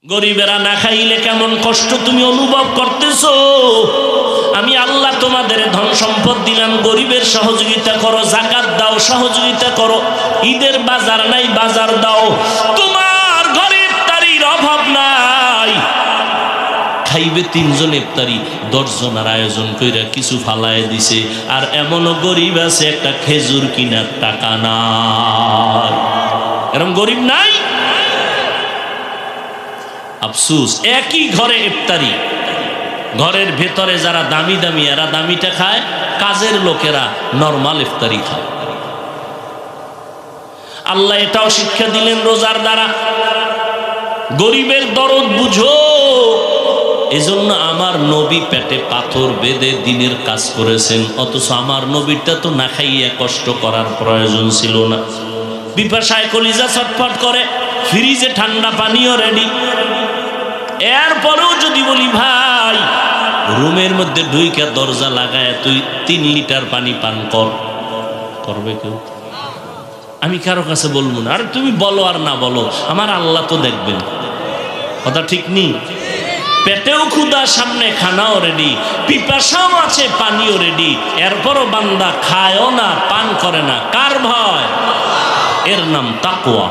গরিবেরা না খাইলে কেমন কষ্ট তুমি অনুভব করতেছো। আমি আল্লাহ তোমাদের ধন সম্পদ দিলাম, গরিবের সহযোগিতা করো, জাকাত দাও, সহযোগিতা করো। ঈদের বাজার নাই, বাজার দাও। তোমার ঘরে ইফতারির অভাব নাই, খাইবে 3 জন ইফতারি 10 জনের আয়োজন কইরা কিছু ফালায় দিছে। আর এমনও গরিব আছে একটা খেজুর কিনার টাকা নাই। এরকম গরিব নাই? আফসোস, একই ঘরে ইফতারি, ঘরের ভেতরে যারা দামি দামি এরা দামিটা খায়, কাজের লোকেরা নরমাল ইফতারি খায়। আল্লাহ এটাও শিক্ষা দিলেন রোজার দ্বারা, গরিবের দরদ বুঝো। এজন্য আমার নবী পেটে পাথর বেঁধে দিনের কাজ করেছেন, অথচ আমার নবীটা তো না খাইয়া কষ্ট করার প্রয়োজন ছিল না। পিপাসায় কলিজা ছটফট করে, ফ্রিজে ঠান্ডা পানিও রেডি। এরপরেও যদি বলি ভাই রুমের মধ্যে ঢুইকা দরজা লাগায় তুই 3 লিটার পানি পান কর, করবে কেউ? আমি কারো কাছে বলবো না। আর তুমি বলো আর না বলো, আমার আল্লাহ তো দেখবেন। কথা ঠিক নেই? পেটেও ক্ষুধা, সামনে খানাও রেডি, পিপাসাও আছে, পানিও রেডি। এরপরও বান্দা খায়ও না, পান করে না। কার ভয়? এর নাম তাকওয়া।